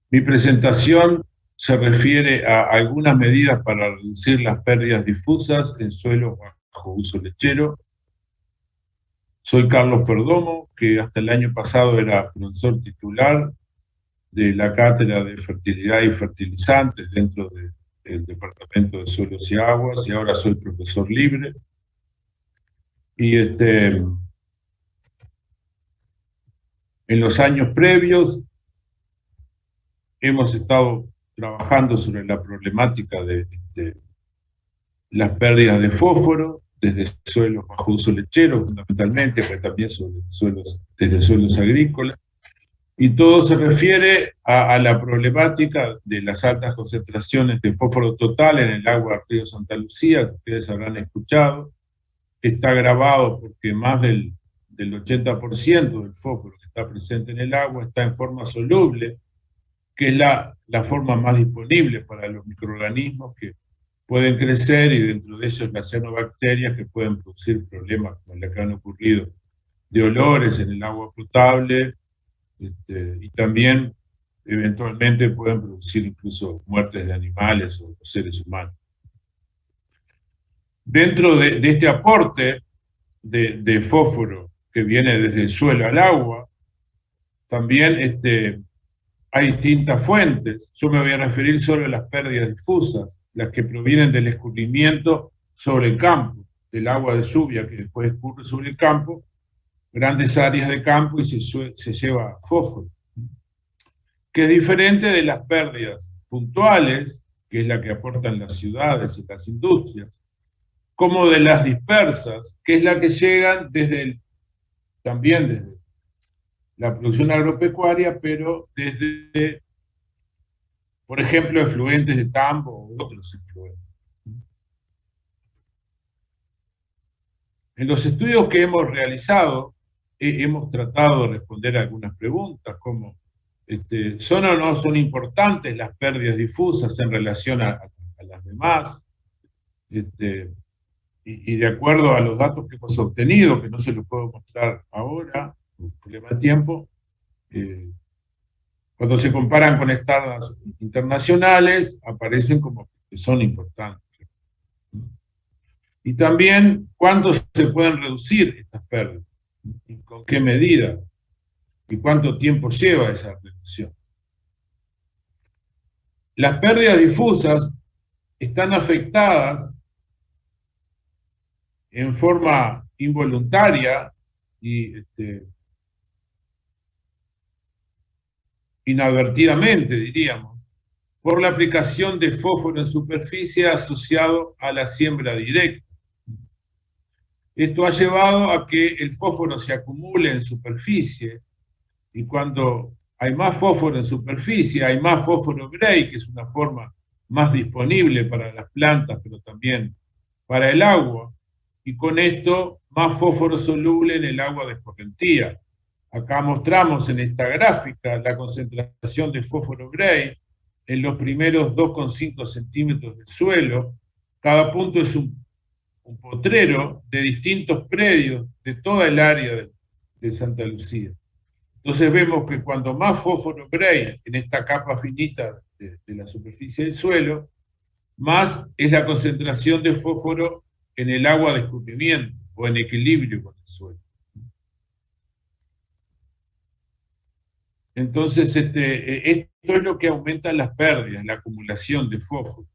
Mi presentación se refiere a algunas medidas para reducir las pérdidas difusas en suelos bajo uso lechero. Soy Carlos Perdomo, que hasta el año pasado era profesor titular de la Cátedra de Fertilidad y Fertilizantes dentro del Departamento de Suelos y Aguas, y ahora soy profesor libre. Y en los años previos hemos estado trabajando sobre la problemática de las pérdidas de fósforo desde suelos bajo uso lechero, fundamentalmente, pero también desde suelos agrícolas. Y todo se refiere a la problemática de las altas concentraciones de fósforo total en el agua del río Santa Lucía, que ustedes habrán escuchado, que está agravado porque más del 80% del fósforo que está presente en el agua está en forma soluble, que es la forma más disponible para los microorganismos que pueden crecer, y dentro de ellos las cianobacterias, que pueden producir problemas como los que han ocurrido de olores en el agua potable, y también eventualmente pueden producir incluso muertes de animales o seres humanos. Dentro de este aporte de fósforo que viene desde el suelo al agua, también hay distintas fuentes. Yo me voy a referir solo a las pérdidas difusas, las que provienen del escurrimiento sobre el campo, del agua de lluvia que después escurre sobre el campo, grandes áreas de campo, y se lleva fósforo, que es diferente de las pérdidas puntuales, que es la que aportan las ciudades y las industrias, como de las dispersas, que es la que llegan también desde la producción agropecuaria, pero desde, por ejemplo, efluentes de Tambo o otros efluentes. En los estudios que hemos realizado, hemos tratado de responder algunas preguntas, como ¿son o no son importantes las pérdidas difusas en relación a las demás? Y de acuerdo a los datos que hemos obtenido, que no se los puedo mostrar ahora, por problema de tiempo, cuando se comparan con estándares internacionales, aparecen como que son importantes. Y también, ¿cuánto se pueden reducir estas pérdidas? ¿Y con qué medida? ¿Y cuánto tiempo lleva esa reducción? Las pérdidas difusas están afectadas en forma involuntaria y inadvertidamente, diríamos, por la aplicación de fósforo en superficie asociado a la siembra directa. Esto ha llevado a que el fósforo se acumule en superficie, y cuando hay más fósforo en superficie, hay más fósforo gray, que es una forma más disponible para las plantas, pero también para el agua, y con esto más fósforo soluble en el agua de escorrentía. Acá mostramos en esta gráfica la concentración de fósforo gray en los primeros 2,5 centímetros del suelo. Cada punto es un potrero de distintos predios de toda el área de Santa Lucía. Entonces vemos que cuando más fósforo gray en esta capa finita de la superficie del suelo, más es la concentración de fósforo en el agua de escurrimiento o en equilibrio con el suelo. Entonces, esto es lo que aumenta las pérdidas, la acumulación de fósforo.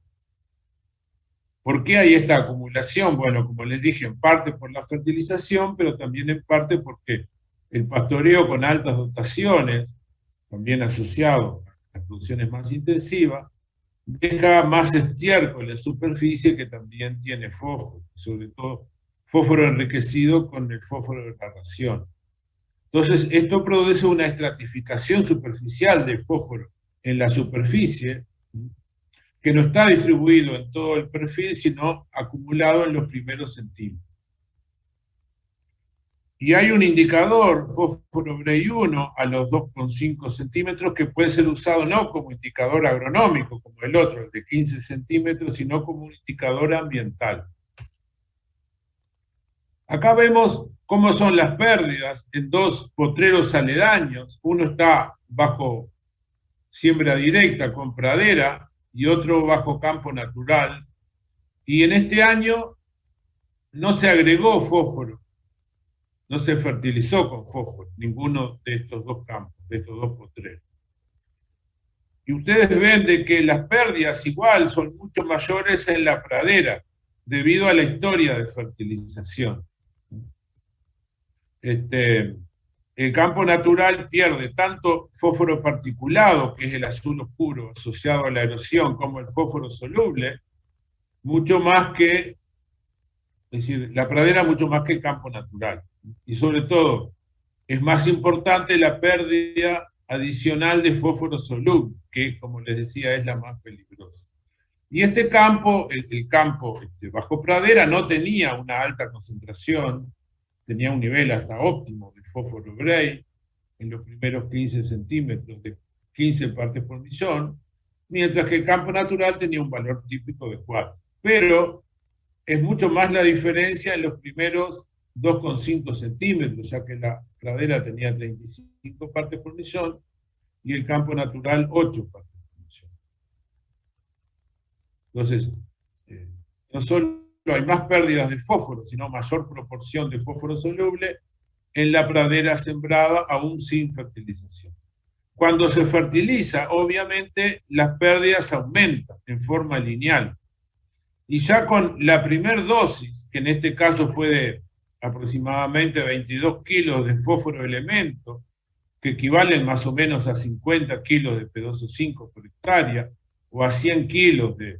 ¿Por qué hay esta acumulación? Bueno, como les dije, en parte por la fertilización, pero también en parte porque el pastoreo con altas dotaciones, también asociado a las producciones más intensivas, deja más estiércol en superficie, que también tiene fósforo, sobre todo fósforo enriquecido con el fósforo de la ración. Entonces, esto produce una estratificación superficial de fósforo en la superficie, que no está distribuido en todo el perfil, sino acumulado en los primeros centímetros. Y hay un indicador, fósforo gray 1, a los 2,5 centímetros, que puede ser usado no como indicador agronómico, como el otro, el de 15 centímetros, sino como un indicador ambiental. Acá vemos cómo son las pérdidas en dos potreros aledaños. Uno está bajo siembra directa con pradera y otro bajo campo natural. Y en este año no se agregó fósforo, no se fertilizó con fósforo, ninguno de estos dos campos, de estos dos potreros. Y ustedes ven de que las pérdidas igual son mucho mayores en la pradera, debido a la historia de fertilización. El campo natural pierde tanto fósforo particulado, que es el azul oscuro asociado a la erosión, como el fósforo soluble, mucho más que, es decir, la pradera mucho más que el campo natural. Y sobre todo, es más importante la pérdida adicional de fósforo soluble, que, como les decía, es la más peligrosa. Y este campo, el campo bajo pradera, no tenía una alta concentración, tenía un nivel hasta óptimo de fósforo Gray en los primeros 15 centímetros, de 15 partes por millón, mientras que el campo natural tenía un valor típico de 4. Pero es mucho más la diferencia en los primeros 2,5 centímetros, ya que la pradera tenía 35 partes por millón y el campo natural 8 partes por millón. Entonces, no solo hay más pérdidas de fósforo, sino mayor proporción de fósforo soluble en la pradera sembrada aún sin fertilización. Cuando se fertiliza, obviamente, las pérdidas aumentan en forma lineal. Y ya con la primera dosis, que en este caso fue de aproximadamente 22 kilos de fósforo elemento, que equivalen más o menos a 50 kilos de P2O5 por hectárea, o a 100 kilos de,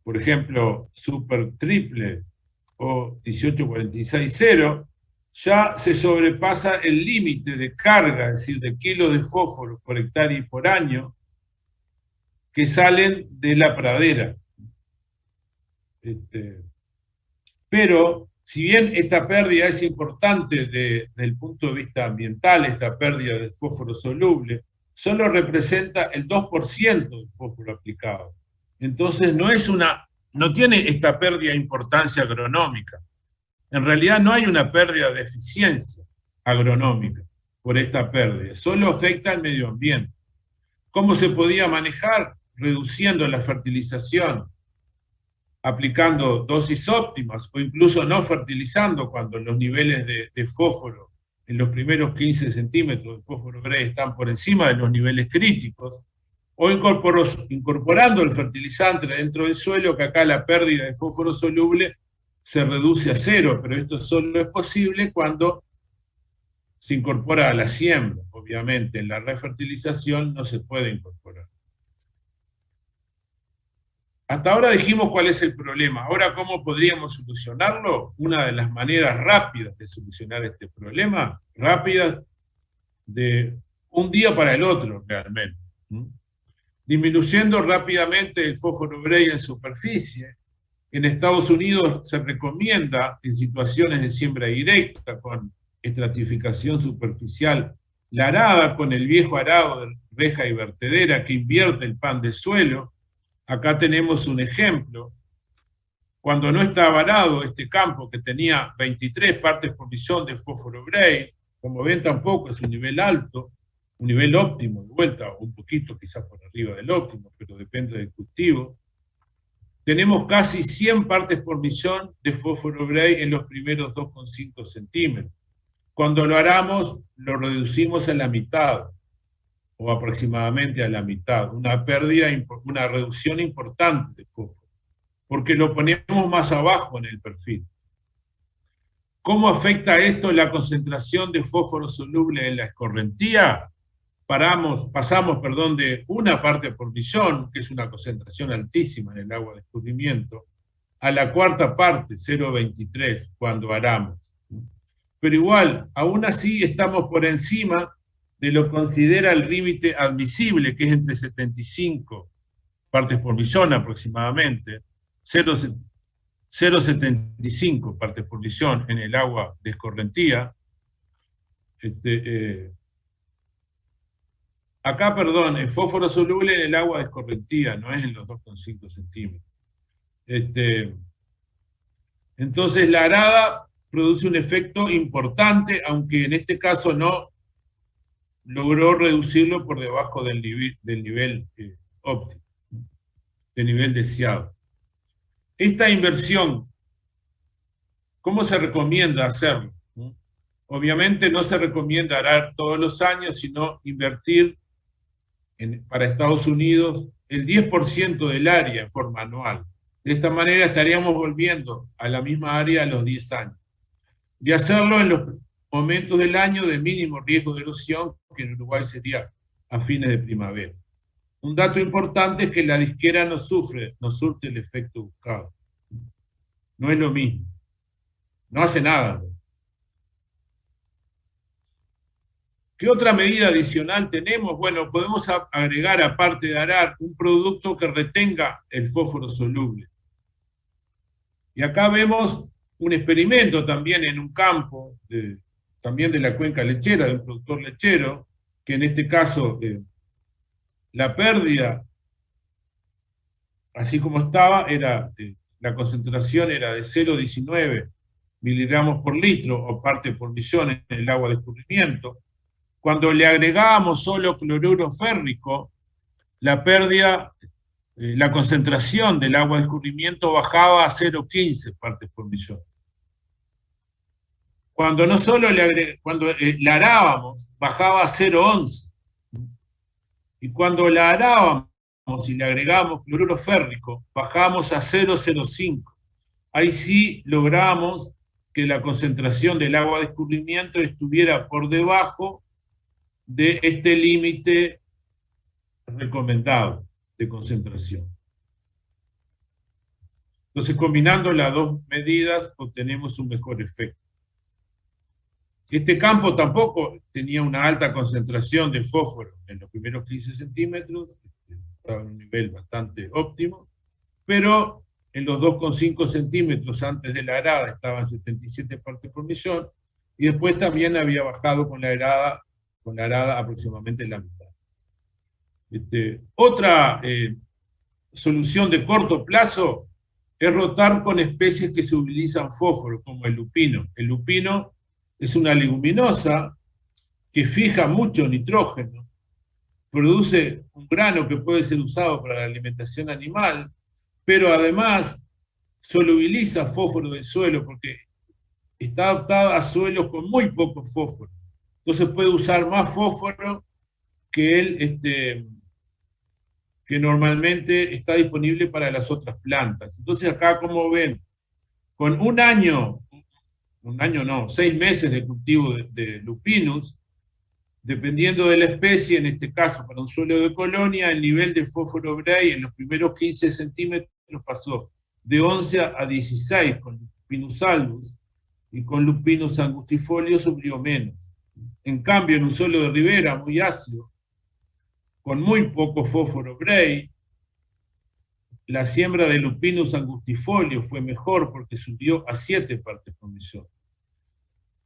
por ejemplo, super triple o 18460, ya se sobrepasa el límite de carga, es decir, de kilos de fósforo por hectárea y por año, que salen de la pradera. Pero, si bien esta pérdida es importante desde el punto de vista ambiental, esta pérdida de fósforo soluble, solo representa el 2% del fósforo aplicado. Entonces no tiene esta pérdida importancia agronómica. En realidad no hay una pérdida de eficiencia agronómica por esta pérdida, solo afecta al medio ambiente. ¿Cómo se podía manejar? Reduciendo la fertilización, aplicando dosis óptimas o incluso no fertilizando cuando los niveles de fósforo en los primeros 15 centímetros de fósforo Gray están por encima de los niveles críticos, o incorporando el fertilizante dentro del suelo, que acá la pérdida de fósforo soluble se reduce a 0, pero esto solo es posible cuando se incorpora a la siembra. Obviamente, en la refertilización no se puede incorporar. Hasta ahora dijimos cuál es el problema. Ahora, ¿cómo podríamos solucionarlo? Una de las maneras rápidas de solucionar este problema, rápidas de un día para el otro realmente, disminuyendo rápidamente el fósforo Gray en superficie. En Estados Unidos se recomienda, en situaciones de siembra directa con estratificación superficial, la arada con el viejo arado de reja y vertedera que invierte el pan de suelo. Acá tenemos un ejemplo. Cuando no estaba arado este campo, que tenía 23 partes por millón de fósforo Gray, como ven tampoco es un nivel alto, un nivel óptimo, de vuelta, un poquito quizás por arriba del óptimo, pero depende del cultivo. Tenemos casi 100 partes por millón de fósforo Gray en los primeros 2,5 centímetros. Cuando lo aramos, lo reducimos a la mitad, o aproximadamente a la mitad, una pérdida, una reducción importante de fósforo, porque lo ponemos más abajo en el perfil. ¿Cómo afecta esto la concentración de fósforo soluble en la escorrentía? Pasamos de una parte por millón, que es una concentración altísima en el agua de escurrimiento, a la cuarta parte, 0,23, cuando aramos. Pero igual, aún así estamos por encima de lo que considera el límite admisible, que es entre 75 partes por millón aproximadamente, 0,75 partes por millón en el agua de escorrentía. Acá, perdón, el fósforo soluble en el agua de escorrentía, no es en los 2,5 centímetros. Entonces la arada produce un efecto importante, aunque en este caso no logró reducirlo por debajo del nivel óptimo, del nivel deseado. Esta inversión, ¿cómo se recomienda hacerlo? Obviamente no se recomienda arar todos los años, sino invertir para Estados Unidos el 10% del área en forma anual. De esta manera estaríamos volviendo a la misma área a los 10 años. Y hacerlo en los momentos del año de mínimo riesgo de erosión, que en Uruguay sería a fines de primavera. Un dato importante es que la disquera no surte el efecto buscado. No es lo mismo. No hace nada. ¿Qué otra medida adicional tenemos? Bueno, podemos agregar, aparte de arar, un producto que retenga el fósforo soluble. Y acá vemos un experimento también en un campo, también de la cuenca lechera, de un productor lechero, que en este caso la pérdida, así como estaba, la concentración era de 0,19 miligramos por litro o parte por millón en el agua de escurrimiento. Cuando le agregábamos solo cloruro férrico, la pérdida, la concentración del agua de escurrimiento bajaba a 0,15 partes por millón. Cuando no solo cuando la arábamos, bajaba a 0,11. Y cuando la arábamos y le agregábamos cloruro férrico, bajábamos a 0,05. Ahí sí logramos que la concentración del agua de escurrimiento estuviera por debajo de este límite recomendado de concentración. Entonces, combinando las dos medidas, obtenemos un mejor efecto. Este campo tampoco tenía una alta concentración de fósforo en los primeros 15 centímetros, estaba en un nivel bastante óptimo, pero en los 2,5 centímetros antes de la arada estaban 77 partes por millón, y después también había bajado con la arada aproximadamente la mitad. Otra solución de corto plazo es rotar con especies que se utilizan fósforo, como el lupino. El lupino es una leguminosa que fija mucho nitrógeno, produce un grano que puede ser usado para la alimentación animal, pero además solubiliza fósforo del suelo porque está adaptada a suelos con muy poco fósforo. Entonces puede usar más fósforo que que normalmente está disponible para las otras plantas. Entonces acá, como ven, con 6 meses de cultivo de lupinus, dependiendo de la especie, en este caso para un suelo de colonia, el nivel de fósforo Bray en los primeros 15 centímetros pasó de 11 a 16 con Lupinus albus, y con Lupinus angustifolio subió menos. En cambio, en un suelo de ribera muy ácido, con muy poco fósforo Bray, la siembra de Lupinus angustifolio fue mejor porque subió a 7 partes por millón.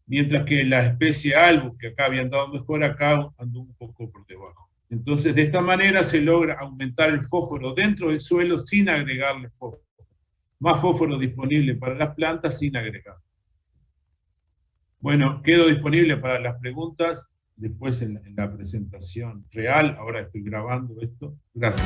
Mientras que la especie albus, que acá había andado mejor, acá andó un poco por debajo. Entonces, de esta manera se logra aumentar el fósforo dentro del suelo sin agregarle fósforo. Más fósforo disponible para las plantas sin agregar. Bueno, quedo disponible para las preguntas después en la presentación real. Ahora estoy grabando esto. Gracias.